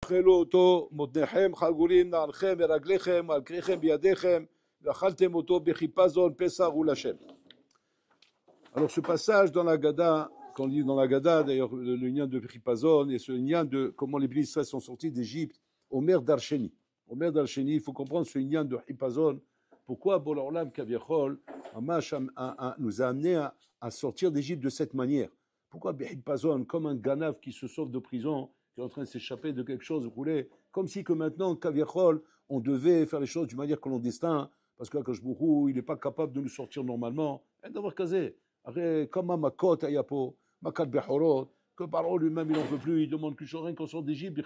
תאכלו אותו מותניכם חגולים נעלכם ורגליכם ועל כריכם בידיכם ואכלתם אותו בחיפזון פסח הוא להשם. Alors ce passage dans la Gada, quand on lit dans la Gada, d'ailleurs le lien de Chipazon et ce lien de comment les Bnei Israël sont sortis d'Égypte, Omer Darsheni. Omer Darsheni, il faut comprendre ce lien de Chipazon. Pourquoi Bola Olam Kaviachol nous a amené à sortir d'Égypte de cette manière? Pourquoi Chipazon, comme un Ganav qui se sauve de prison, qui est en train de s'échapper de quelque chose, comme si que maintenant, Kaviachol, on devait faire les choses d'une manière clandestine, parce que Akash Bourou, il n'est pas capable de nous sortir normalement. Et d'avoir casé. Comme Makot Ayapo, Makat Behorot, que Paro lui-même il n'en veut plus, il demande que rien qu'on sorte d'Égypte.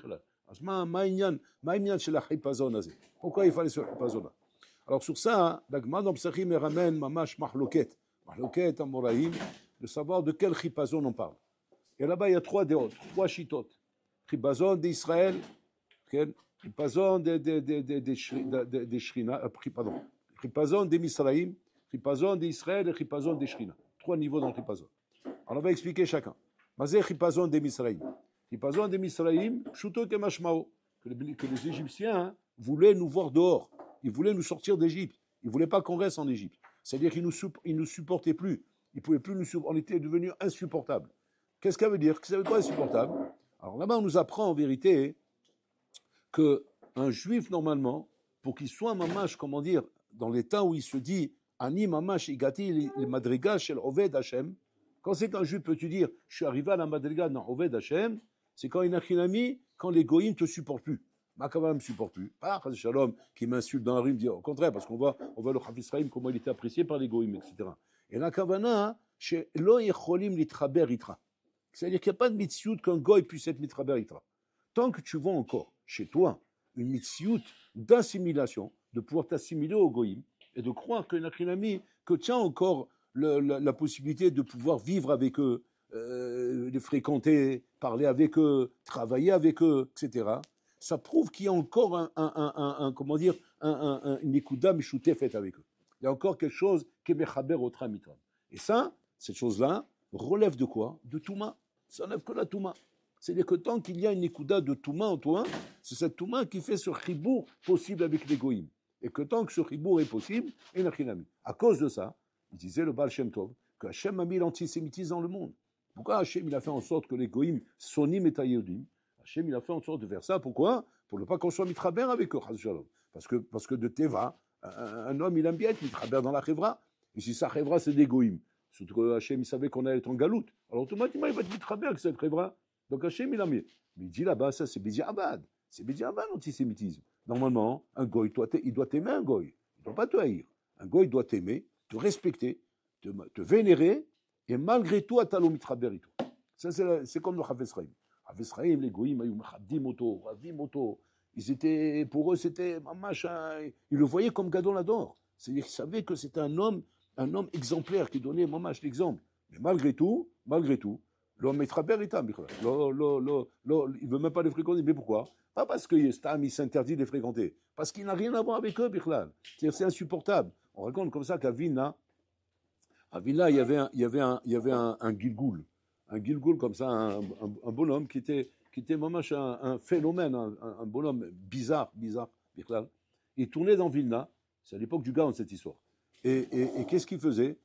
Pourquoi il fallait ce Hipazon? Alors sur ça, la Gemara dans Psachim ramène Mamash Mahloket. Mahloket Amoraïm, de savoir de quel Hipazon on parle. Et là-bas, il y a trois déotes, trois chitotes. Hipazon d'Israël, Hipazon des Shrina, pardon, Hipazon des Misraïm, Hipazon d'Israël et Hipazon des Shrina. Trois niveaux dans le Chipazon. Alors on va expliquer chacun. Mazé Chipazon des Misraïm. Chipazon des Misraïm, Shuto Kemashmao. Que les Égyptiens voulaient nous voir dehors. Ils voulaient nous sortir d'Égypte. Ils ne voulaient pas qu'on reste en Égypte. C'est-à-dire qu'ils ne nous supportaient plus. Ils ne pouvaient plus nous supporter. On était devenus insupportables. Qu'est-ce que ça veut dire? Ça veut quoi insupportable? Alors là-bas, on nous apprend en vérité qu'un juif, normalement, pour qu'il soit mamash, comment dire, dans l'état où il se dit Ani mamash igati le madriga shel Oved Hashem. Quand c'est qu'un juif peut-tu dire je suis arrivé à la madriga dans Oved Hashem, c'est quand il y a un ami, quand les goïms ne te supportent plus. Ma kavana ne me supporte plus. Pas Shalom qui m'insulte dans la rue, me dit au contraire, parce qu'on voit le Chav Israël comment il était apprécié par les goïms, etc. Et la kavana, chez lo yecholim litraber itra. C'est-à-dire qu'il n'y a pas de mitziout qu'un goï puisse être mitraber itra. Tant que tu vois encore chez toi une mitziout d'assimilation, de pouvoir t'assimiler aux goïms, et de croire qu'il y a un ami que tu as encore la possibilité de pouvoir vivre avec eux, les fréquenter, parler avec eux, travailler avec eux, etc. Ça prouve qu'il y a encore comment dire, une ékouda mishouté faite avec eux. Il y a encore quelque chose qui est mechaber au tramitram. Et ça, cette chose-là, relève de quoi? De Touma. Ça n'enlève que la Touma. C'est-à-dire que tant qu'il y a une ékouda de Touma en toi, c'est cette Touma qui fait ce chibour possible avec les goïms. Et que tant que ce chibour est possible, il n'y a rien à mis. À cause de ça, il disait le Baal Shem Tov, que Hachem a mis l'antisémitisme dans le monde. Pourquoi Hachem il a fait en sorte que les goïms sonim et taïodim? Hachem il a fait en sorte de faire ça. Pourquoi? Pour ne pas qu'on soit mitraber avec eux. Parce que de Teva, un homme il aime bien être mitraber dans la chevra. Et si sa chevra c'est des goïms, surtout que Hachem il savait qu'on allait être en galoute, alors automatiquement il va être mitraber avec cette chevra. Donc Hachem il a mis. Mais il dit là-bas, ça c'est Bédiabad. C'est Bédiabad l'antisémitisme. Normalement, un goy, il doit t'aimer un goy. Il ne doit pas te haïr. Un goy doit t'aimer, te respecter, te vénérer, et malgré tout, à talo mitraberito. Ça, c'est comme le Chav Israël, les goyim, ils étaient, pour eux, c'était mamash, ils le voyaient comme Gadol Hador. C'est-à-dire qu'ils savaient que c'était un homme exemplaire qui donnait mamash l'exemple. Mais malgré tout, l'homme mitraberita, il ne veut même pas les fréquenter. Mais pourquoi? Pas parce que Stam, il s'interdit de les fréquenter. Parce qu'il n'a rien à voir avec eux, Bichlal. C'est insupportable. On raconte comme ça qu'à Vilna, il y avait un Gilgoul. Un Gilgoul comme ça, un bonhomme qui était mamash un phénomène, un bonhomme bizarre, Bichlal. Il tournait dans Vilna. C'est à l'époque du Gaon, cette histoire. Et qu'est-ce qu'il faisait?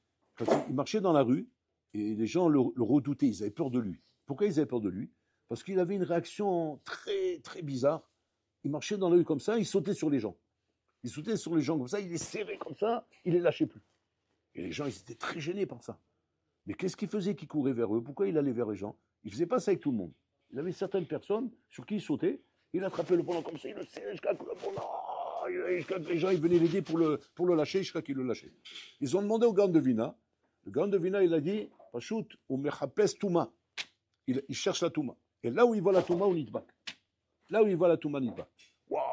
Il marchait dans la rue et les gens le redoutaient. Ils avaient peur de lui. Pourquoi ils avaient peur de lui? Parce qu'il avait une réaction très, très bizarre. Il marchait dans la rue comme ça, il sautait sur les gens. Il sautait sur les gens comme ça, il les serrait comme ça, il les lâchait plus. Et les gens, ils étaient très gênés par ça. Mais qu'est-ce qu'il faisait qu'il courait vers eux? Pourquoi il allait vers les gens? Il ne faisait pas ça avec tout le monde. Il avait certaines personnes sur qui il sautait, il attrapait le pendant comme ça, il le serrait jusqu'à que le pendant. Les gens, ils venaient l'aider pour le lâcher, jusqu'à qu'il le lâchait. Ils ont demandé au Gaon de Vina. Le Gaon de Vina, il a dit, Pachout, ou mechapes Touma. Il cherche la Touma. Et là où il voit la Touma, on y bak. Là où il voit la Touma, on y bak. Waouh!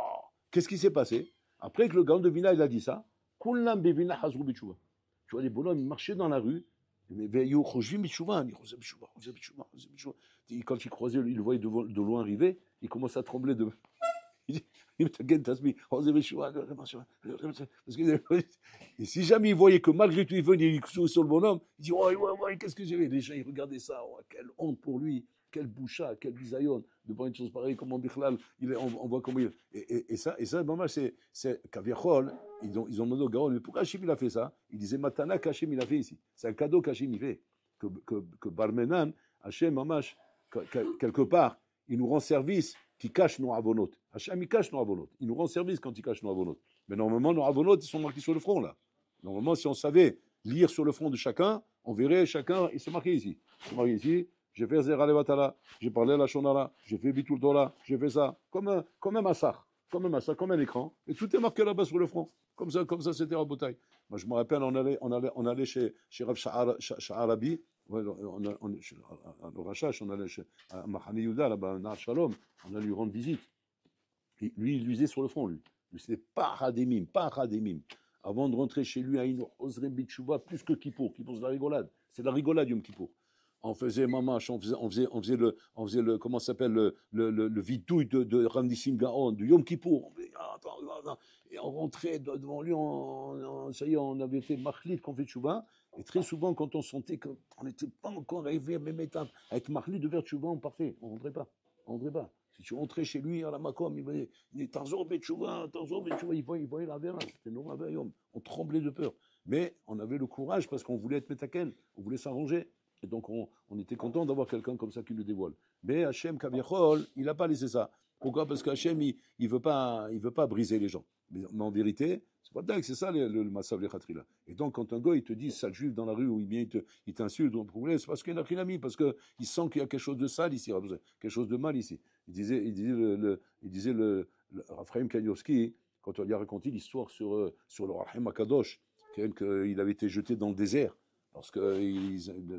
Qu'est-ce qui s'est passé? Après que le Gaon de Vina, il a dit ça, Kullam bevina hazru b'tshuva. Tu vois, les bonhommes, ils marchaient dans la rue, mais quand il croisait, il le voyait de loin arriver, il commence à trembler de. Et si jamais il voyait que malgré tout il venait sur le bonhomme, il dit ouais, qu'est-ce que j'ai fait? Les gens ils regardaient ça, oh, quelle honte pour lui, quel boucha, quel bisayon, devant une chose pareille, comment Bichlal, on voit comment il. Et ça, maman, c'est Kaviachol, ils ont demandé au Gaon, mais pourquoi Hachem il a fait ça? Il disait Matana qu'Hachem il a fait ici. C'est un cadeau qu'Hachem il fait. Que Barmenan, Hachem, mamash, quelque part, il nous rend service qui cache nos avonot. Hachem, il cache nos avonot. Il nous rend service quand il cache nos avonot. Mais normalement, nos avonot, ils sont marqués sur le front, là. Normalement, si on savait lire sur le front de chacun, on verrait chacun, il se marquait ici. Il se marquait ici, j'ai fait Zera Levatala, j'ai parlé à la Shonara, j'ai fait Bitul Torah, j'ai fait ça, comme un massacre, comme un écran, et tout est marqué là-bas sur le front. Comme ça c'était à Botaï. Moi, je me rappelle, on allait chez Rav Sha'arabi, au Rachash, on allait chez Mahani Yuda, là-bas, à Shalom, on allait lui rendre visite. Et lui, il lisait sur le front, lui. C'était pas Hademim. Avant de rentrer chez lui, il oserait bitchouva plus que Kippour. Kippour, c'est la rigolade. C'est la rigolade, Yom Kippour. On faisait mamache, on faisait le comment ça s'appelle, le vidouille de Ramnissim Gaon, de Yom Kippour. Et on rentrait devant lui, ça y est, on avait été machlit qu'on fait tchouva. Et très souvent, quand on sentait qu'on n'était pas encore arrivé à la même étape, avec machlit de faire tchouva, on partait. On rentrait pas. Si tu rentrais chez lui à la Makom, il est Tanzor Betchouva, il voyait la verra, c'était normal, on tremblait de peur. Mais on avait le courage parce qu'on voulait être Metaken, on voulait s'arranger. Et donc on était content d'avoir quelqu'un comme ça qui le dévoile. Mais Hachem Kaviachol, il n'a pas laissé ça. Pourquoi? Parce qu'Hachem, il veut pas briser les gens. Mais en vérité, c'est pas dingue, c'est ça le Massav Lechatrila. Et donc quand un gars il te dit sale juif dans la rue ou il t'insulte, c'est parce qu'il y a un ami, parce qu'il sent qu'il y a quelque chose de sale ici, quelque chose de mal ici. Il disait le Raphaël Kaniowski, quand on lui a raconté l'histoire sur le Rahim Akadosh, qu'il avait été jeté dans le désert, parce que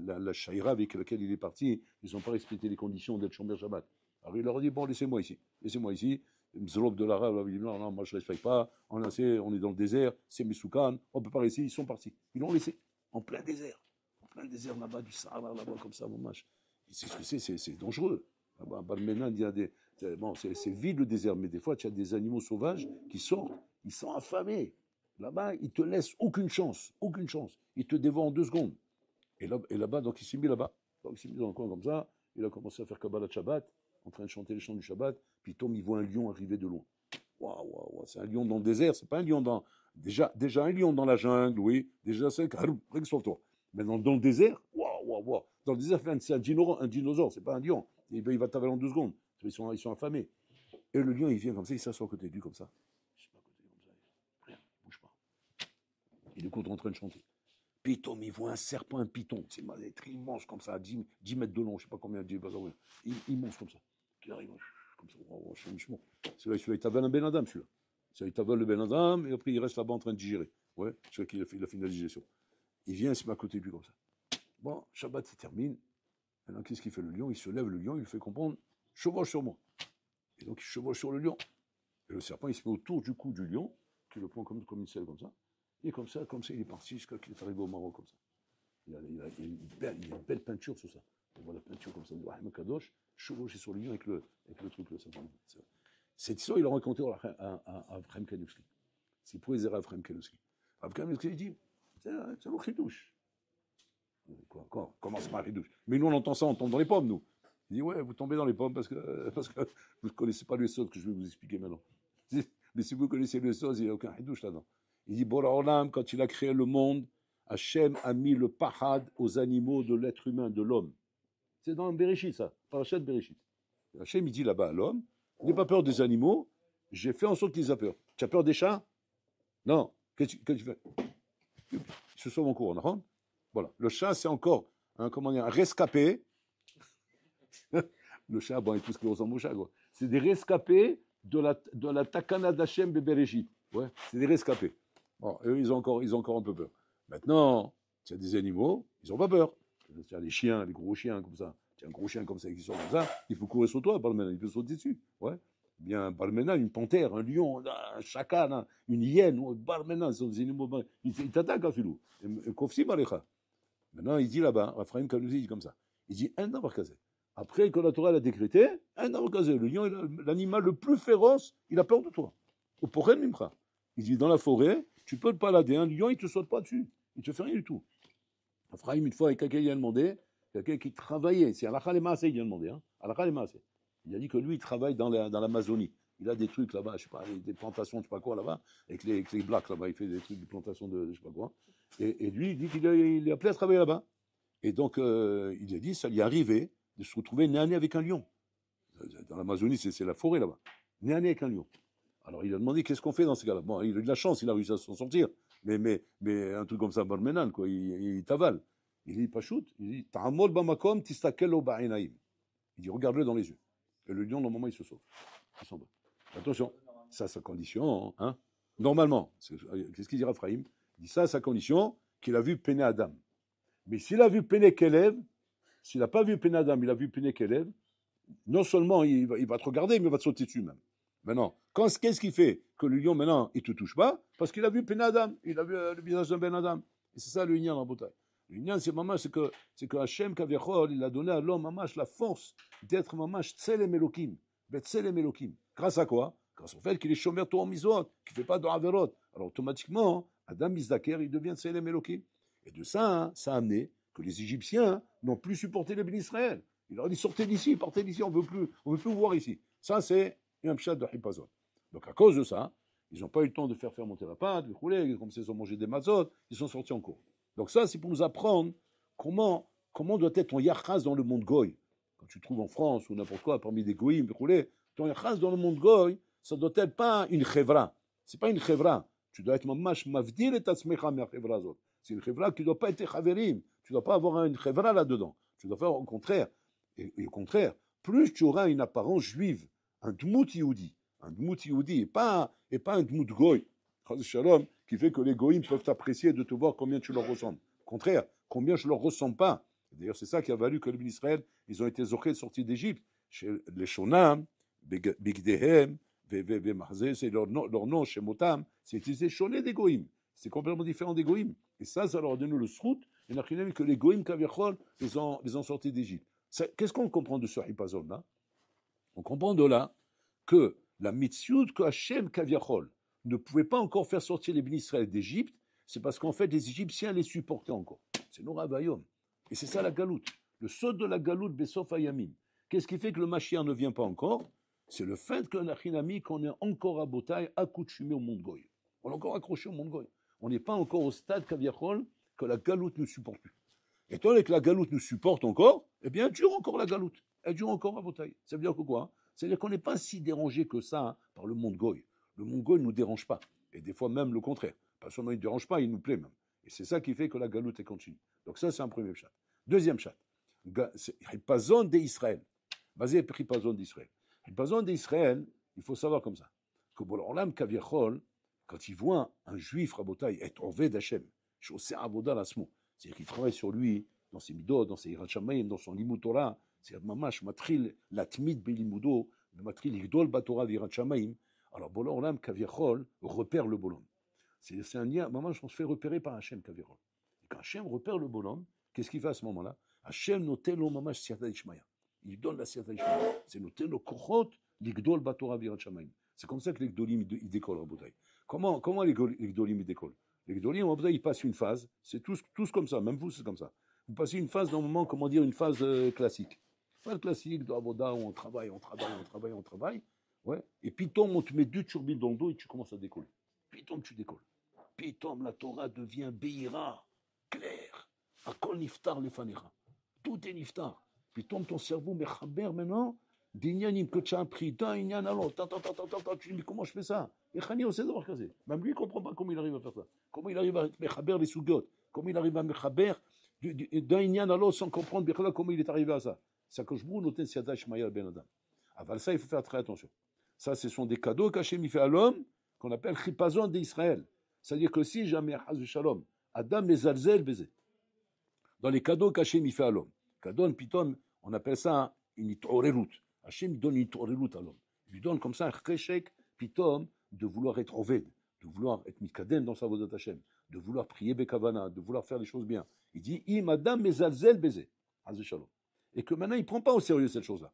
la Shaira avec laquelle il est parti, ils n'ont pas respecté les conditions d'être Shomer Shabbat. Alors il leur a dit, bon, laissez-moi ici. Mzlob de l'arabe, il dit, non, moi je ne respecte pas, on est dans le désert, c'est Mesoukan, on ne peut pas rester, ils sont partis. Ils l'ont laissé, en plein désert là-bas, du Sahara, là-bas, comme ça, mon mâche. C'est ce que c'est dangereux. Là-bas, Balmenan, il y a c'est vide le désert, mais des fois, tu as des animaux sauvages qui sortent, ils sont affamés. Là-bas, ils te laissent aucune chance. Ils te dévorent en 2 secondes. Et là-bas, donc il s'est mis là-bas. Donc il s'est mis dans le coin comme ça, il a commencé à faire Kabbalah Shabbat, en train de chanter les chants du Shabbat, puis Tom, il voit un lion arriver de loin. Waouh, c'est un lion dans le désert, c'est pas un lion dans. Déjà un lion dans la jungle, oui, déjà c'est sauve-toi. Mais dans le désert, waouh. Dans le désert, c'est un dinosaure, c'est pas un lion. Il va t'avaler en 2 secondes. Ils sont affamés. Et le lion, il vient comme ça, il s'assoit à côté de lui comme ça. Rien, il bouge pas. Il écoute en train de chanter. Puis Tom, il voit un serpent, un python. C'est être immense comme ça, 10 mètres de long, je sais pas combien, immense comme ça. Qui arrive comme ça, celui-là, il t'avale un Ben Adam, celui-là. Il t'avale le Ben Adam, et après il reste là-bas en train de digérer. Ouais, celui qui il a fait la digestion. Il vient, il se met à côté de lui comme ça. Bon, Shabbat, il termine. Maintenant, qu'est-ce qu'il fait le lion? Il se lève, le lion, il lui fait comprendre, chevauche sur moi. Et donc, il chevauche sur le lion. Et le serpent, il se met autour du cou du lion, qui le prend comme une selle, comme ça. Et comme ça, il est parti jusqu'à qu'il est arrivé au Maroc, comme ça. Il y a une belle peinture sur ça. On voit la peinture comme ça, de Rahim Kadosh, chevauché sur le lion avec le truc là. Cette histoire, il a raconté à Avram Kanievski. C'est pour Ezra Avram Kanievski. Avram Kanievski, il dit, c'est un chidouche. Quoi, commence par chidouche. Mais nous, on tombe dans les pommes, nous. Il dit, ouais, vous tombez dans les pommes parce que vous ne connaissez pas le sod que je vais vous expliquer maintenant. Mais si vous connaissez le sod, il n'y a aucun chidouche là-dedans. Il dit, Bora Olam, quand il a créé le monde, Hachem a mis le pahad aux animaux de l'être humain, de l'homme. C'est dans Bereshit, ça, Parashat Bereshit. Hachem, il dit là-bas à l'homme, n'aie pas peur des animaux, j'ai fait en sorte qu'ils aient peur. Tu as peur des chats? Non. Qu'est-ce que tu fais? Ils se sauvent en cours, on. Voilà. Le chat, c'est encore un rescapé. Le chat, bon, il tout ce qui ressemble au chat, quoi. C'est des rescapés de la Takana d'Hachem Bereshit. Ouais, c'est des rescapés. Bon, eux, ils ont encore un peu peur. Maintenant, tu as des animaux, ils n'ont pas peur. Tu as des chiens, des gros chiens comme ça. Tu as un gros chien comme ça qui sort comme ça, il faut courir sur toi, Balmena, il peut sauter dessus. Ouais. Bien, Balmena, une panthère, un lion, un chacal, une hyène, Balmena, ce sont des animaux. Ils t'attaquent à filou. Kofsi Barecha. Maintenant, il dit là-bas, Raphaël Kanouzi dit comme ça. Il dit un navarkazé. Après que la Torah l'a décrété, un navarkazé, le lion, l'animal le plus féroce, il a peur de toi. Au Porel Mimcha. Il dit dans la forêt, tu peux te balader, un lion, il ne te saute pas dessus. Il ne te fait rien du tout. Raphaël, une fois, quelqu'un lui a demandé, quelqu'un qui travaillait, c'est Allah Khalema, il lui a demandé, Il a dit que lui, il travaille dans l'Amazonie. Il a des trucs là-bas, je sais pas, des plantations, je sais pas quoi là-bas, avec les blacks là-bas, il fait des trucs de plantations de je sais pas quoi. Et lui, il dit qu'il est appelé à travailler là-bas. Et donc, il a dit, ça lui est arrivé de se retrouver nez à nez avec un lion. Dans l'Amazonie, c'est la forêt là-bas. Nez à nez avec un lion. Alors, il a demandé qu'est-ce qu'on fait dans ce cas-là. Bon, il a eu de la chance, il a réussi à s'en sortir. Mais un truc comme ça, barmenan, quoi, il t'avale. Il dit, pas shoot, il dit, ta'amol bamakom tistakelo ba'inaim. Il dit, regarde-le dans les yeux. Et le lion, normalement, il se sauve. Il s'en va. Attention, ça, sa condition, hein. Normalement, qu'est-ce qu'il dira Ephraim? Il dit ça, sa condition, qu'il a vu peiner Adam. Mais s'il a vu peiner Kélev, s'il n'a pas vu peiner Adam, il a vu peiner Kélev, non seulement il va te regarder, mais il va te sauter dessus même. Maintenant, qu'est-ce qui fait que le lion, maintenant, il ne te touche pas? Parce qu'il a vu peiner Adam, il a vu le visage d'un Ben Adam. Et c'est ça le Inyan en bataille. Le Inyan, c'est que Hachem Kaviachol, il a donné à l'homme mamash la force d'être mamash Tselem Elokim. Betselem Elokim. Grâce à quoi? Grâce au fait qu'il est Shomer Torah Mizot, qu'il ne fait pas de Averot. Alors automatiquement, Adam Mizdaker, il devient Tselem Elokim. Et de ça, hein, ça a amené que les Égyptiens n'ont plus supporté les bénis Israël. Il leur a dit sortez d'ici, partez d'ici, on ne veut plus vous voir ici. Ça, c'est un pshat de Hipazon. Donc à cause de ça, ils n'ont pas eu le temps de faire monter la pâte, comme ils ont mangé des mazot, ils sont sortis en cours. Donc ça, c'est pour nous apprendre comment doit être ton yachas dans le monde goy. Quand tu trouves en France ou n'importe quoi, parmi des goïms, ton yachas dans le monde goy, ça doit être pas une chevra. C'est pas une chevra. Tu dois être mamash mavdir et tatzmecha mer chevra zot. C'est une chevra qui ne doit pas être chaverim. Tu ne dois pas avoir une chevra là-dedans. Tu dois faire au contraire. Et au contraire, plus tu auras une apparence juive, un dmout yehudi, et pas un dmout goy, shalom, qui fait que les goïms peuvent t'apprécier de te voir combien tu leur ressembles. Au contraire, combien je leur ressemble pas. D'ailleurs, c'est ça qui a valu que les Israël, ils ont été zochés sortis d'Égypte. Chez les Shonam, Bigdehem, c'est leur nom, chez Motam, c'est utilisé Shoné des goïms. C'est complètement différent des goïms. Et ça leur a donné le srout, et on a que les goïms kaviachol les ont sortis d'Égypte. Qu'est-ce qu'on comprend de ce Hipazon là? On comprend de là que la mitzvot que Hachem kaviachol ne pouvait pas encore faire sortir les bénis Israël d'Égypte, c'est parce qu'en fait les Égyptiens les supportaient encore. C'est Nora Vayom. Et c'est ça la galoute. Le saut de la galoute Bessof Ayamim. Qu'est-ce qui fait que le Mashiach ne vient pas encore? C'est le fait qu'on est encore à Botaï, accoutumé au monde goy. On est encore accroché au monde goy. On n'est pas encore au stade kaviachol que la galoute ne supporte plus. Étant donné que la galoute nous supporte encore, eh bien, elle dure encore la galoute. Elle dure encore à Botaï. Ça veut dire que quoi? C'est-à-dire qu'on n'est pas si dérangé que ça par le monde goy. Le monde goy ne nous dérange pas. Et des fois même le contraire. Pas seulement il ne dérange pas, il nous plaît même. Et c'est ça qui fait que la galoute est continue. Donc ça, c'est un premier chat. Deuxième chat. C'est Hipazon d'Israël. Basé sur Hipazon d'Israël. Hipazon d'Israël, il faut savoir comme ça. Que Bolam Kaviachol, quand il voit un juif Rabotaï être Oved Hashem, Chaussé Avoda Lasmo, c'est-à-dire qu'il travaille sur lui, dans ses midot, dans ses Yirat Shamayim, dans son limud Torah, c'est mamash matril latmid belimudo, matril igdol batora v'Yirat Shamayim. Alors Bolam Olam Kaviachol repère le bolon. C'est un lien, mamash, on se fait repérer par Hachem Kaviachol. Et quand Hachem repère le bolon, qu'est-ce qu'il fait à ce moment-là? Hachem notel lo mamash siyata ishmaya. Il donne la siyata ishmaya. C'est notel lo kochot l'igdol batora v'Yirat Shamayim. C'est comme ça que les gdolim ils décollent à Botaï. Comment les gdolim ils décollent? Les Gdolim, ils passent une phase, c'est tous comme ça, même vous, c'est comme ça. Vous passez une phase, normalement, comment dire, une phase classique. Phase classique de Avoda où on travaille, ouais. Et puis, on te met 2 turbines dans le dos et tu commences à décoller. Puis, tu décolles. Puis, la Torah devient Beira, clair. Akol niftar lefanera. Tout est niftar. Puis, ton cerveau, mechaber maintenant, d'Inyanim que tu as appris d'un Inyan à l'autre. Tu dis, mais comment je fais ça? Et Khani, on sait d'avoir casé. Même lui, il ne comprend pas comment il arrive à faire ça. Comment il arrive à mechaber les sougotes. Comment il arrive à mechaber d'un Inyan à l'autre sans comprendre comment il est arrivé à ça. C'est que je vous note Siata Shmaya Ben Adam. Avant ça, il faut faire très attention. Ça, ce sont des cadeaux qu'Hachem il fait à l'homme, qu'on appelle Chipazon d'Israël. C'est-à-dire que si jamais, Haz Shalom, Adam Mezalzel Bézé, dans les cadeaux qu'Hachem il fait à l'homme, cadeau, piton, on appelle ça une itorerut. Hachem donne une itorerut à l'homme. Il lui donne comme ça un cheshek, piton, de vouloir être oved, de vouloir être mitkadem dans sa vodat Hachem, de vouloir prier bekavana, de vouloir faire les choses bien. Il dit, im Adam Mezalzel Bézé, Haz Shalom. Et que maintenant, il ne prend pas au sérieux cette chose-là.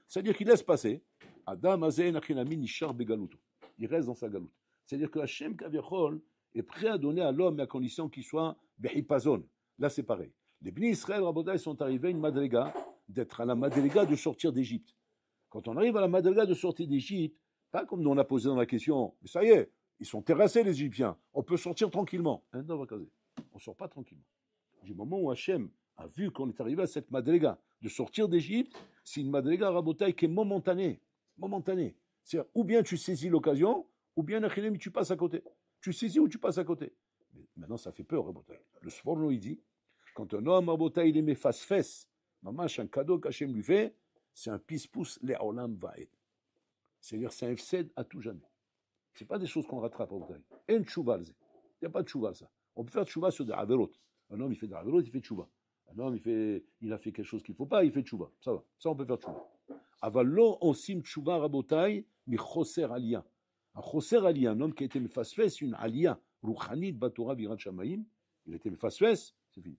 C'est-à-dire qu'il laisse passer. Adam Azen Achinami Nishar Begaluto. Il reste dans sa galoute. C'est-à-dire que Hachem Kaviachol est prêt à donner à l'homme à condition qu'il soit Behipazon. Là, c'est pareil. Les Bnei Israël Rabotai sont arrivés à une madriga d'être à la madriga de sortir d'Égypte. Quand on arrive à la madriga de sortir d'Égypte, pas comme nous on a posé dans la question, mais ça y est, ils sont terrassés les Égyptiens, on peut sortir tranquillement. On ne sort pas tranquillement. Du moment où Hachem a vu qu'on est arrivé à cette madriga de sortir d'Égypte, c'est une madriga rabotaille qui est momentanée. Momentanée. C'est-à-dire, ou bien tu saisis l'occasion, ou bien tu passes à côté. Tu saisis ou tu passes à côté. Mais maintenant, ça fait peur, rabotaille. Le Sforno, il dit, quand un homme, rabotaille, il est face-fesse, mamash, un cadeau qu'Hachem lui fait, c'est un pis-pouce, les olam vaed. C'est-à-dire, c'est un fsed à tout jamais. Ce n'est pas des choses qu'on rattrape, rabotaille. Et une tchouval, il n'y a pas de tchouval, ça. On peut faire tchouva sur des averot. Un homme, il fait des averot, il fait tchouva. Un homme, il a fait quelque chose qu'il ne faut pas, il fait tchouva. Ça va. Ça, on peut faire tchouva. Avalo osim tchouva rabotai mi choser aliyah. Un choser aliyah, un homme qui a été mefasfes, une aliyah, rouchanit batora virat shamaim, il a été mefasfes, c'est fini.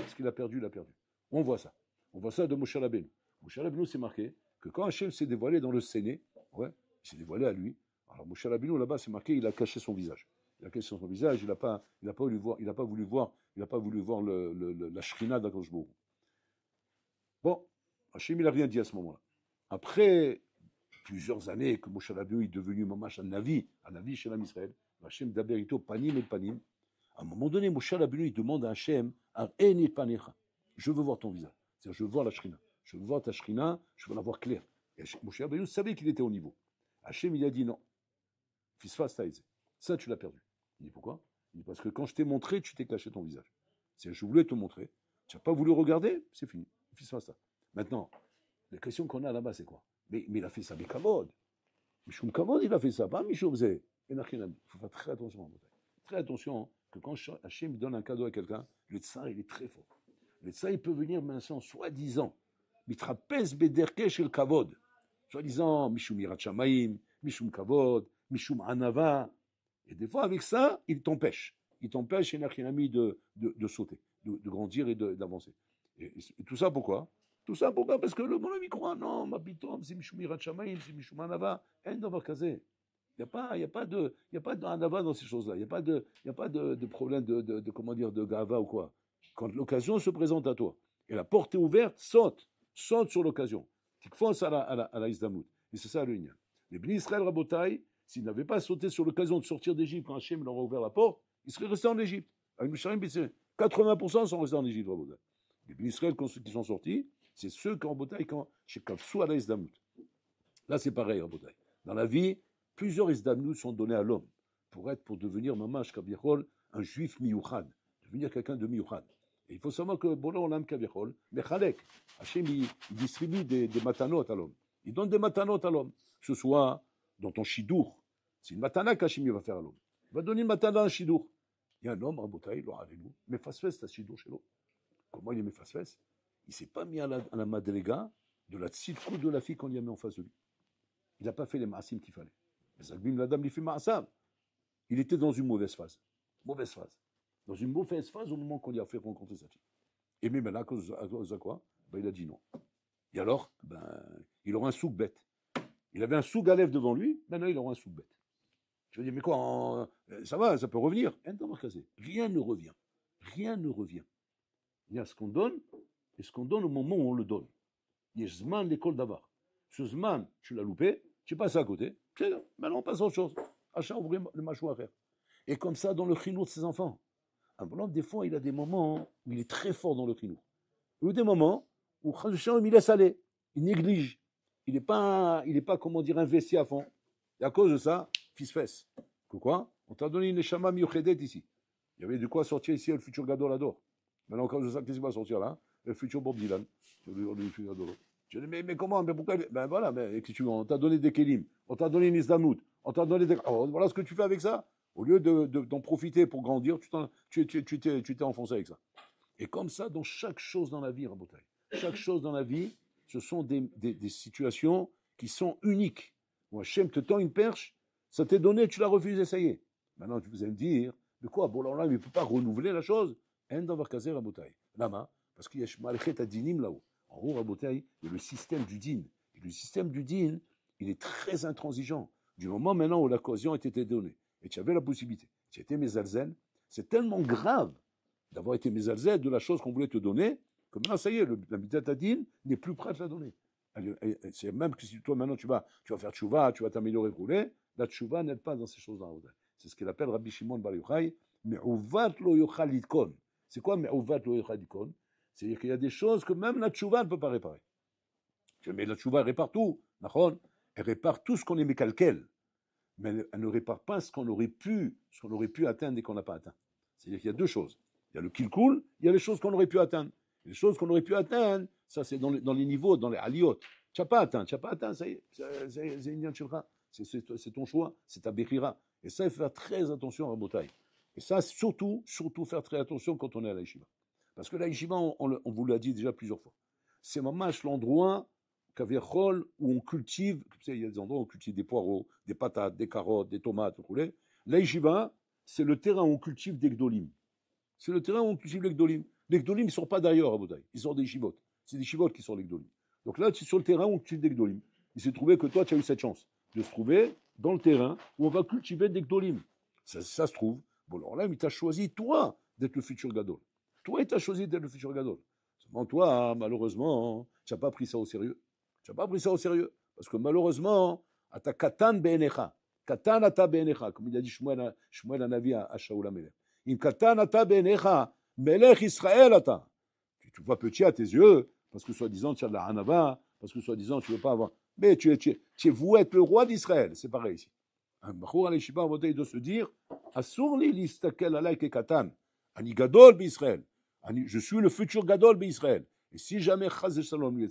Ce qu'il a perdu, il a perdu. On voit ça. On voit ça de Moshe Rabbeinu. Moshe Rabbeinu, c'est marqué que quand Hachem s'est dévoilé dans le Séné, ouais, il s'est dévoilé à lui. Alors Moshe Rabbeinu, là-bas, c'est marqué, il a caché son visage. Il a caché son visage, il n'a pas voulu voir la Shrina d'Akadosh Baruch Hu. Bon, Hachem, il n'a rien dit à ce moment-là. Après plusieurs années que Moshe Rabbeinu est devenu mamash un navi chez l'âme Israël, Hachem d'aberito panim et panim. À un moment donné, Moshe Rabbeinu, il demande à Hachem, Eni panecha, je veux voir ton visage. C'est-à-dire, je veux voir la Shrina. Je veux voir ta Shrina, je veux la voir claire. Et Moshe Rabbeinu savait qu'il était au niveau. Hachem, il a dit non. Fisfas taïze. Ça, tu l'as perdu. Il dit pourquoi? Il dit parce que quand je t'ai montré, tu t'es caché ton visage. C'est-à-dire, je voulais te montrer. Tu n'as pas voulu regarder, c'est fini. Fisfas ça. Maintenant, la question qu'on a là-bas, c'est quoi? Mais il a fait ça avec Kavod. Mishum Kavod, il a fait ça, pas Mishum Zé. Il faut faire très attention. Très attention que quand Hachem donne un cadeau à quelqu'un, le tsar, il est très fort. Le tsar, il peut venir maintenant, soi-disant, mitrapez bederke chez le Kavod. Soi-disant, Mishum Yirat Shamaim, Mishum Kavod, Mishum Anava. Et des fois, avec ça, il t'empêche. Il t'empêche, chez Nachinami, de sauter, de grandir et d'avancer. Et tout ça, pourquoi? Tout ça, pourquoi? Parce que le bon ami croit, non, ma bitom, c'est Mishum Yirat Shamaim, c'est Mishum Anava. En davar kazé. Il n'y a pas de Anava dans ces choses-là. Il n'y a pas de problème comment dire, de gava ou quoi. Quand l'occasion se présente à toi, et la porte est ouverte, saute sur l'occasion. Tikfos à la Isdamout. Et c'est ça le Inyan. Les Bnei Israël Rabotai, s'ils n'avaient pas sauté sur l'occasion de sortir d'Égypte quand Hachem leur a ouvert la porte, ils seraient restés en Égypte. Avec Misharim, 80% sont restés en Égypte, Rabotai. Les Bnei Israël, quand ceux qui sont sortis, c'est ceux qui Rabotai, quand chez Kafsou à la Isdamout. Là, c'est pareil, Rabotai. Dans la vie, plusieurs Isdamout sont donnés à l'homme pour devenir Mamash Kavichol, un juif miyuchad, devenir quelqu'un de miyuchad. Et il faut savoir que Bola Olam Kavichol, Mechalek, Hachem, il distribue des matanot à l'homme. Il donne des matanot à l'homme. Que ce soit dans ton shidour, c'est une matana qu'Hachem va faire à l'homme. Il va donner une matana à un shidour. Il y a un homme, Rabotai, il aura avec nous, Mefasfes, c'est un shidour chez l'homme. Comment il est Mefasfes? Il ne s'est pas mis à la madrega de la tzidkou de la fille qu'on lui a mis en face de lui. Il n'a pas fait les maasim qu'il fallait. Mais Zalbim Ladam lui fait maasam. Il était dans une mauvaise phase. Mauvaise phase. Dans une mauvaise phase au moment qu'on lui a fait rencontrer sa fille. Et même là, à cause de quoi? Ben, il a dit non. Et alors, il aura un souk bête. Il avait un souk à lèvres devant lui, maintenant il aura un souk bête. Je veux dire, mais quoi, ça va, ça peut revenir. Rien ne revient. Rien ne revient. Il y a ce qu'on donne, et ce qu'on donne au moment où on le donne. Il y a Zman, l'école d'avar. Ce Zman, tu l'as loupé, tu passes à côté, maintenant on passe à autre chose. Achat, ouvrir le machou à faire. Et comme ça, dans le chinour de ses enfants. Un bonhomme, des fois, il a des moments où il est très fort dans le chinour. Il y a des moments où il laisse aller, il néglige. Il n'est pas, comment dire, investi à fond. Et à cause de ça, fils-fesse. Quoi? On t'a donné une neshama miyuchedet ici. Il y avait de quoi sortir ici le futur Gadol Ador. Maintenant, à cause de ça, qu'est-ce qui va sortir là? Le futur Bob Dylan. Je dis, mais comment? Mais pourquoi? Ben voilà, mais on t'a donné des kelim, on t'a donné une isdamout, on t'a donné des. Alors, voilà ce que tu fais avec ça. Au lieu d'en profiter pour grandir, tu t'es enfoncé avec ça. Et comme ça, dans chaque chose dans la vie, Rabotai, chaque chose dans la vie, ce sont des situations qui sont uniques. Où Hachem te tend une perche, ça t'est donné, tu l'as refusé, ça y est. Maintenant, tu vas me dire, mais quoi? Bon, alors là, il ne peut pas renouveler la chose. En d'avoir casé Rabotai. Là-bas, parce qu'il y a Shmalechet Adinim là-haut. En haut, Rabotai, il y a le système du din. Et le système du din, il est très intransigeant. Du moment maintenant où l'occasion était donnée, et tu avais la possibilité, tu étais Mezalzel, c'est tellement grave d'avoir été Mezalzel de la chose qu'on voulait te donner, que maintenant, ça y est, la Midat Adin n'est plus prête à la donner. C'est même que si toi, maintenant, tu vas faire tchouva, tu vas t'améliorer, rouler, la tchouva n'aide pas dans ces choses-là. C'est ce qu'il appelle Rabbi Shimon Bar Yochai, me'uvat lo yochal litkon. C'est quoi me'uvat lo yochal litkon? C'est-à-dire qu'il y a des choses que même la tchouva ne peut pas réparer. Mais la tchouva répare tout, elle répare tout ce qu'on est mécalquel, mais elle ne répare pas ce qu'on aurait pu atteindre et qu'on n'a pas atteint. C'est-à-dire qu'il y a deux choses. Il y a le kilkul, il y a les choses qu'on aurait pu atteindre. Les choses qu'on aurait pu atteindre, ça c'est dans les niveaux, dans les aliyot. Tu n'as pas atteint, ça y est, c'est Inyan Shilcha. C'est ton choix, c'est ta Bechira. Et ça, il faut faire très attention à Rabotai. Et ça, surtout faire très attention quand on est à la yeshiva. Parce que la yeshiva, on vous l'a dit déjà plusieurs fois, c'est mamash l'endroit Kaviachol où on cultive, il y a des endroits où on cultive des poireaux, des patates, des carottes, des tomates, vous voulez. La yeshiva, c'est le terrain où on cultive des gdolim. C'est le terrain où on cultive les gdolim. Les gdolim, ils ne sortent pas d'ailleurs à Rabotai, ils sortent des yeshivot. C'est des yeshivot qui sortent les gdolim. Donc là, c'est sur le terrain où on cultive des gdolim. Il s'est trouvé que toi, tu as eu cette chance de se trouver dans le terrain où on va cultiver des gdolim. Ça se trouve. Bon, alors là, il t'a choisi, toi, d'être le futur gadol. Toi, il t'a choisi d'être le futur gadol. Seulement, toi, malheureusement, tu n'as pas pris ça au sérieux. Tu n'as pas pris ça au sérieux. Parce que malheureusement, ata katan be'enecha. Katan ata be'enecha. Comme il a dit Shmuel Hanavi à Shaul HaMelech. In katan ata be'enecha, melech Israël ata. Tu vois petit à tes yeux, parce que soi-disant tu as de la hanava, parce que soi-disant tu ne veux pas avoir. Mais tu es voué être le roi d'Israël. C'est pareil ici. Un bachour à l'Yeshiva, il doit se dire Asur li listakel alay ke katan. Ani gadol b'Israël. Je suis le futur gadol b'Israël. Et si jamais Chaz Shalom lui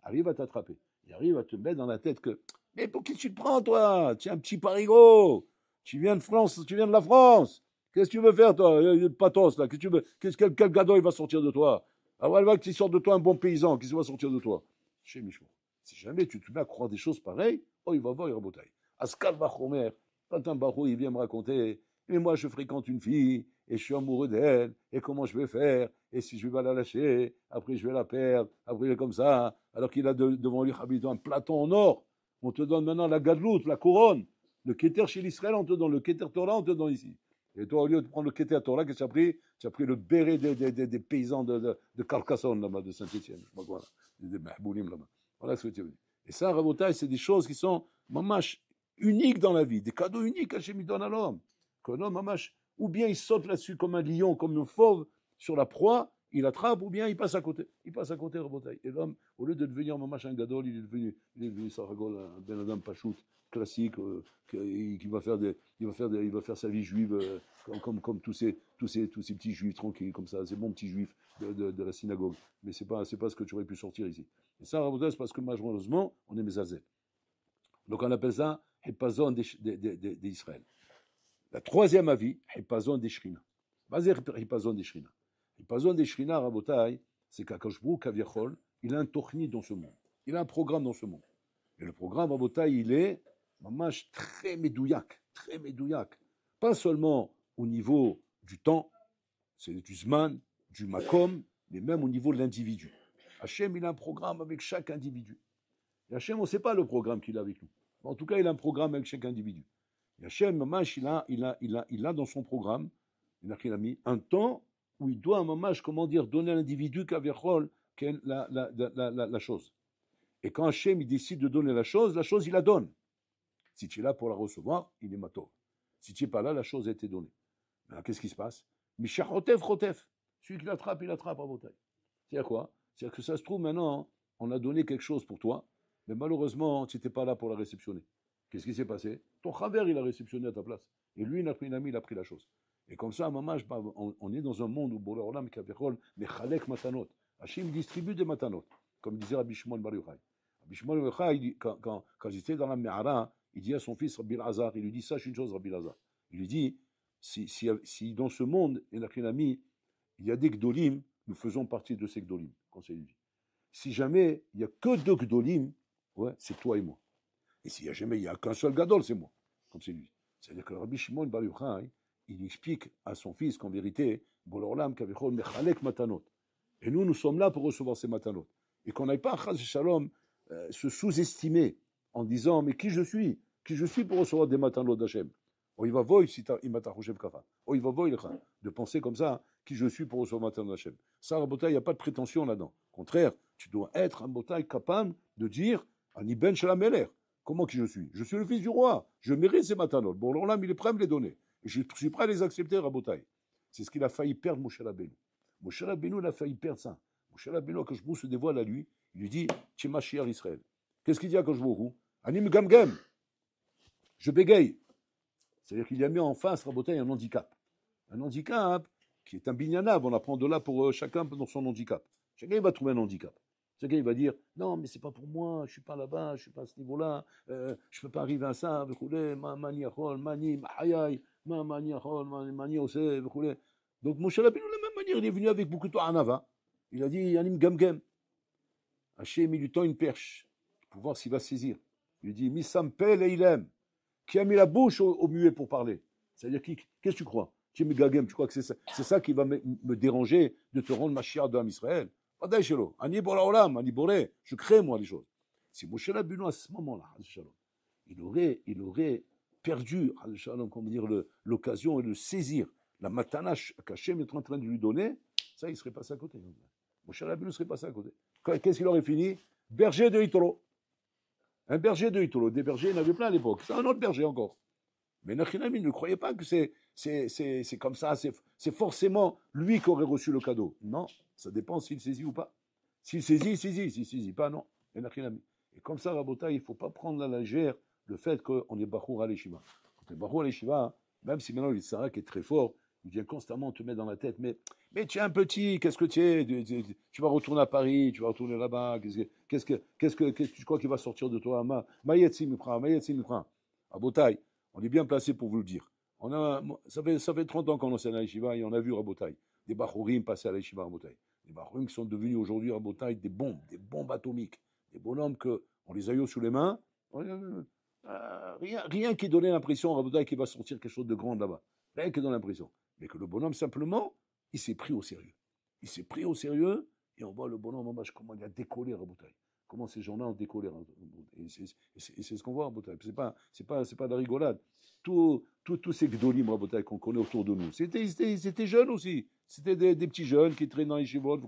arrive à t'attraper, il arrive à te mettre dans la tête que mais pour qui tu te prends toi? Tu es un petit parigot. Tu viens de France, tu viens de la France. Qu'est-ce que tu veux faire toi? Patos là, quel gadol il va sortir de toi? Alors elle va qu'il sorte de toi un bon paysan, qui va sortir de toi? Chez Mishmo. Si jamais tu te mets à croire des choses pareilles, oh il va voir Rabotai. Askal Vachomer, quand un barou il vient me raconter, mais moi je fréquente une fille et je suis amoureux d'elle, et comment je vais faire, et si je vais la lâcher, après je vais la perdre, après il est comme ça, alors qu'il a devant lui un platon en or, on te donne maintenant la gadlout, la couronne, le Keter chez l'Israël, on te donne le Keter Torah, on te donne ici. Et toi, au lieu de prendre le Keter Torah, qu'est-ce que tu as pris le béret des paysans de Carcassonne, là-bas, de Saint-Étienne, je sais pas quoi, des Mahboulim, là-bas. Voilà ce que tu veux dire. Et ça, Rabotai, c'est des choses qui sont, mamash, uniques dans la vie, des cadeaux uniques qu'Hachem donne à l'homme. Que l'homme, mamash, ou bien il saute là-dessus comme un lion, comme un fauve, sur la proie, il attrape, ou bien il passe à côté. Il passe à côté, Rabotai. Et l'homme, au lieu de devenir mamash un gadol, il est devenu saragol, un ben adam pachout, classique, qui va faire sa vie juive, comme tous ces petits juifs tranquilles, comme ça, ces bons petits juifs de la synagogue. Mais c'est pas ce que tu aurais pu sortir ici. Et ça, Rabotai, c'est parce que malheureusement, on est mésazel. Donc on appelle ça Hepazon d'Israël. La troisième avis, Hepazon des Shrina. Vas-y, Hepazon des Shrina. Hepazon des Shrina, Rabotai, c'est qu'Akadosh Baruch Hu, Kaviachol, il a un tochni dans ce monde. Il a un programme dans ce monde. Et le programme, Rabotai, il est mamash très médouillac, très médouillac. Pas seulement au niveau du temps, c'est du Zman, du Makom, mais même au niveau de l'individu. Hachem, il a un programme avec chaque individu. Et Hachem, on ne sait pas le programme qu'il a avec nous. En tout cas, il a un programme avec chaque individu. Et Hachem, mamash, il a dans son programme, il a mis un temps où il doit, mamash, donner à l'individu Kaviachol la chose. Et quand Hachem, il décide de donner la chose, il la donne. Si tu es là pour la recevoir, il est mato. Si tu n'es pas là, la chose a été donnée. Alors, qu'est-ce qui se passe? Mishachotef, chotef. Celui qui l'attrape, il attrape à Botaï. C'est-à-dire quoi? C'est-à-dire que ça se trouve maintenant, on a donné quelque chose pour toi, mais malheureusement, tu n'étais pas là pour la réceptionner. Qu'est-ce qui s'est passé? Ton chaver, il a réceptionné à ta place. Et lui, il a pris la chose. Et comme ça, maman, on est dans un monde où Boré Olam, Kaviachol, Mechalek matanot. Hachim distribue des matanot, comme disait Rabbi Shimon Bar Yochai. Rabbi Shimon Bar Yochai, quand j'étais dans la Me'ara, il dit à son fils Rabbi Lazar, il lui dit, sache une chose, Rabbi Lazar. Il lui dit, si dans ce monde, il y a des gdolim, nous faisons partie de ces gdolim, conseil lui dit. Si jamais il n'y a que deux gdolim, ouais, c'est toi et moi. Et s'il n'y a jamais, il n'y a qu'un seul gadol, c'est moi, comme c'est lui. C'est-à-dire que Rabbi Shimon Bar Yochai, il explique à son fils qu'en vérité, Bolorlam Kavichol Mechalek Matanot. Et nous sommes là pour recevoir ces matanot. Et qu'on n'aille pas, Chaz Shalom, se sous-estimer en disant, mais qui je suis pour recevoir des matanot d'Hachem. Oh, il va voir si il m'a tachouchev kacha. Oh, il va voir de penser comme ça, qui je suis pour recevoir Matan Hachem. Ça, Rabotai, il n'y a pas de prétention là-dedans. Au contraire, tu dois être un Rabotai capable de dire Ani ben Shalameler. Comment qui je suis? Je suis le fils du roi. Je mérite ces matanot. Bon, alors là, il est prêt à me les donner. Et je suis prêt à les accepter, Rabotai. C'est ce qu'il a failli perdre, Moshe Rabbeinu. Moshe Rabbeinu, il a failli perdre ça. Moshe Rabbeinu, quand je se dévoile à lui, il lui dit Tu es Mashiach Israël. Qu'est-ce qu'il dit à Koshbohu? Ani Gamgam. Je bégaye. C'est-à-dire qu'il y a mis en face, Rabotai, un handicap. Un handicap qui est un bignanav. On apprend de là pour chacun dans son handicap. Chacun va trouver un handicap. Chacun il va dire non, mais c'est pas pour moi, je suis pas là-bas, je suis pas à ce niveau-là, je peux pas arriver à ça. Donc Moshe Rabbeinu de la même manière, il est venu avec beaucoup de anava. Il a dit Yanim Gamgem. Hachem il lui tend une perche pour voir s'il va saisir. Il lui dit Misampel et Ilem, qui a mis la bouche au muet pour parler. C'est-à-dire qu'est-ce que tu crois? Tu crois que c'est ça qui va me déranger de te rendre Mashiach d'Am Israël? Je crée moi les choses. Si Moshe Rabbeinu à ce moment-là, il aurait perdu, comment dire, l'occasion et de saisir la matanache qu'Hachem est en train de lui donner, ça il serait passé à côté. Moshe Rabbeinu serait passé à côté. Qu'est-ce qu'il aurait fini? Berger de Hitolo. Un berger de Hitolo. Des bergers, il y en avait plein à l'époque. C'est un autre berger encore. Mais Nachinami ne croyait pas que c'est comme ça, c'est forcément lui qui aurait reçu le cadeau. Non, ça dépend s'il saisit ou pas. S'il saisit, il saisit. S'il saisit pas, non. Et Nachinami. Et comme ça, Rabotai, il ne faut pas prendre à la légère le fait qu'on est Bachour à l'Eshiva. Quand on est Bachour à l'Eshiva, même si maintenant l'Issara qui est très fort, il vient constamment te mettre dans la tête, mais tu es un petit, qu'est-ce que tu es? Tu vas retourner à Paris, tu vas retourner là-bas, qu'est-ce que tu crois qu'il va sortir de toi? Mayetsi me prend. Rabotai, on est bien placé pour vous le dire. Ça fait 30 ans qu'on enseigne à l'Eshiva et on a vu Rabotai, des Bachourim passer à l'Eshiva Rabotai. Des Bachourim qui sont devenus aujourd'hui Rabotai des bombes atomiques, des bonhommes qu'on les a eu sous les mains. Rien qui donnait l'impression à Rabotai qu'il va sortir quelque chose de grand là-bas. Rien qui donne l'impression. Mais que le bonhomme, simplement, il s'est pris au sérieux. Il s'est pris au sérieux et on voit le bonhomme en marche, comment il a décollé Rabotai. Comment ces gens-là ont décollé. Et c'est ce qu'on voit Rabotai. C'est pas de la rigolade. Tous ces gdolim Rabotai qu'on connaît autour de nous, c'était jeunes aussi. C'était des petits jeunes qui traînent dans les chevaux,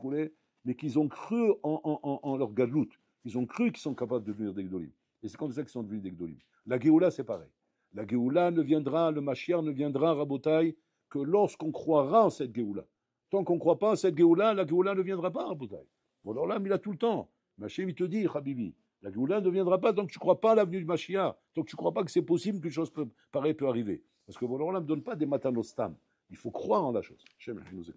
mais qui ont cru en leur gadlout. Ils ont cru qu'ils sont capables de devenir des gdolim. Et c'est comme ça qu'ils sont devenus des gdolim. La Géoula, c'est pareil. La Géoula ne viendra, le Mashiach ne viendra, Rabotai, que lorsqu'on croira en cette Géoula. Tant qu'on ne croit pas en cette Géoula, la Géoula ne viendra pas, Rabotai. Bon, alors là, il a tout le temps. Machem, il te dit, Habibi, la Géoula ne viendra pas tant que tu ne crois pas à l'avenue du Mashiach, tant que tu ne crois pas que c'est possible qu'une chose pareille peut arriver. Parce que bon, alors là, ne me donne pas des matanostam. Il faut croire en la chose. Hachem, nous aide.